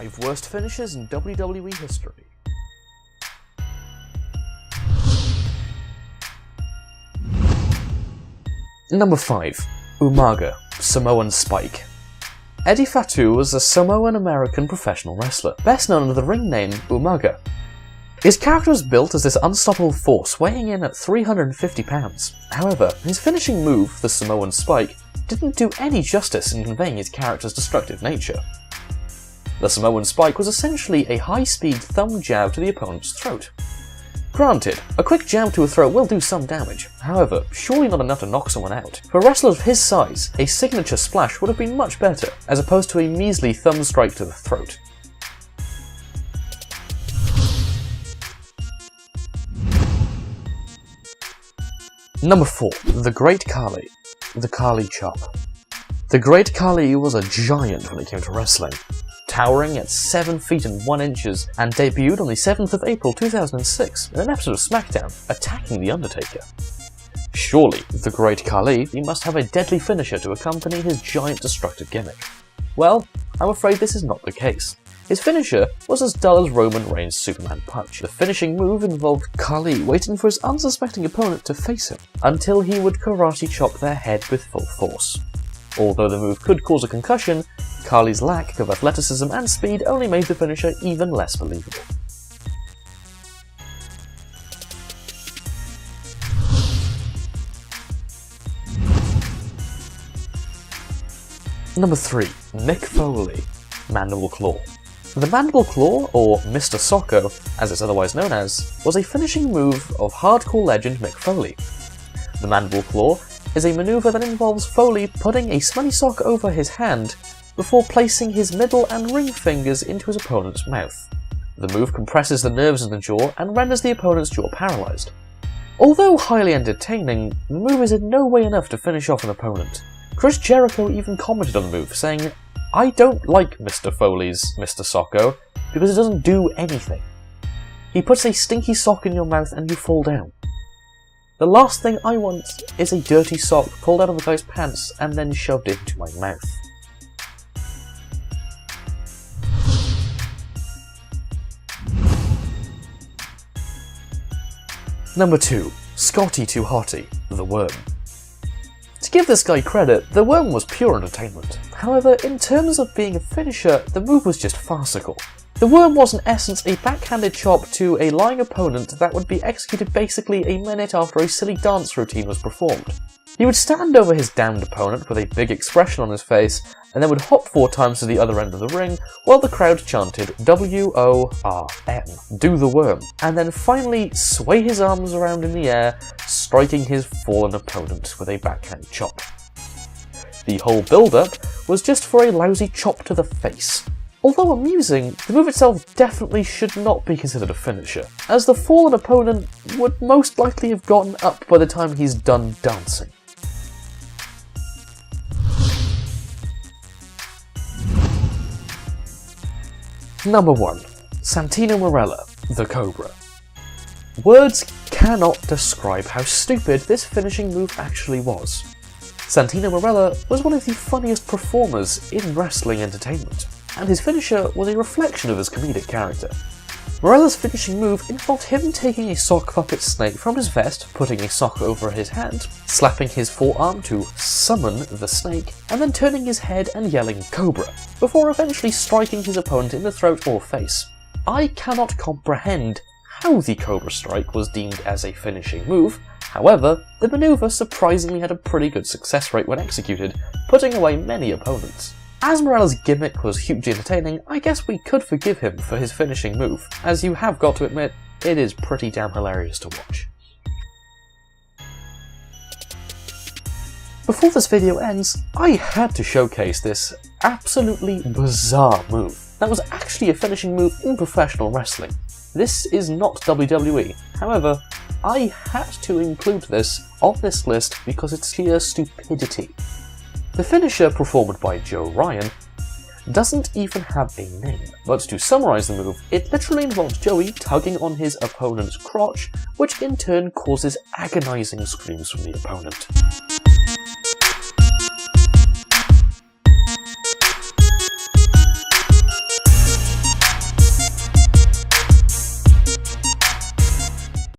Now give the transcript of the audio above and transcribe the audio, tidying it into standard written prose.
5 worst finishes in WWE history. Number 5. Umaga, Samoan Spike. Eddie Fatu was a Samoan-American professional wrestler, best known under the ring name Umaga. His character was built as this unstoppable force, weighing in at 350 pounds. However, his finishing move, the Samoan Spike, didn't do any justice in conveying his character's destructive nature. The Samoan Spike was essentially a high-speed thumb jab to the opponent's throat. Granted, a quick jab to a throat will do some damage, however, surely not enough to knock someone out. For a wrestler of his size, a signature splash would have been much better, as opposed to a measly thumb strike to the throat. Number 4. The Great Khali, the Khali Chop. The Great Khali was a giant when it came to wrestling, towering at 7 feet and 1 inches, and debuted on the 7th of April 2006 in an episode of SmackDown, attacking The Undertaker. Surely, the Great Khali, he must have a deadly finisher to accompany his giant destructive gimmick. Well, I'm afraid this is not the case. His finisher was as dull as Roman Reigns' Superman Punch. The finishing move involved Khali waiting for his unsuspecting opponent to face him, until he would karate chop their head with full force. Although the move could cause a concussion, Khali's lack of athleticism and speed only made the finisher even less believable. Number 3. Mick Foley, Mandible Claw. The Mandible Claw, or Mr. Socko, as it's otherwise known as, was a finishing move of hardcore legend Mick Foley. The Mandible Claw is a maneuver that involves Foley putting a smelly sock over his hand before placing his middle and ring fingers into his opponent's mouth. The move compresses the nerves in the jaw and renders the opponent's jaw paralysed. Although highly entertaining, the move is in no way enough to finish off an opponent. Chris Jericho even commented on the move, saying, "I don't like Mr. Foley's Mr. Socko because it doesn't do anything. He puts a stinky sock in your mouth and you fall down. The last thing I want is a dirty sock pulled out of a guy's pants and then shoved into my mouth." Number 2. Scotty 2 Hotty, the Worm. To give this guy credit, the Worm was pure entertainment. However, in terms of being a finisher, the move was just farcical. The Worm was in essence a backhanded chop to a lying opponent that would be executed basically a minute after a silly dance routine was performed. He would stand over his damned opponent with a big expression on his face, and then would hop 4 times to the other end of the ring while the crowd chanted W-O-R-M, do the Worm, and then finally sway his arms around in the air, striking his fallen opponent with a backhand chop. The whole build-up was just for a lousy chop to the face. Although amusing, the move itself definitely should not be considered a finisher, as the fallen opponent would most likely have gotten up by the time he's done dancing. Number 1. Santino Marella, the Cobra. Words cannot describe how stupid this finishing move actually was. Santino Marella was one of the funniest performers in wrestling entertainment, and his finisher was a reflection of his comedic character. Morella's finishing move involved him taking a sock puppet snake from his vest, putting a sock over his hand, slapping his forearm to summon the snake, and then turning his head and yelling "Cobra," before eventually striking his opponent in the throat or face. I cannot comprehend how the Cobra Strike was deemed as a finishing move. However, the maneuver surprisingly had a pretty good success rate when executed, putting away many opponents. As Morella's gimmick was hugely entertaining, I guess we could forgive him for his finishing move, as you have got to admit, it is pretty damn hilarious to watch. Before this video ends, I had to showcase this absolutely bizarre move that was actually a finishing move in professional wrestling. This is not WWE, however, I had to include this on this list because it's sheer stupidity. The finisher, performed by Joe Ryan, doesn't even have a name, but to summarise the move, it literally involves Joey tugging on his opponent's crotch, which in turn causes agonising screams from the opponent.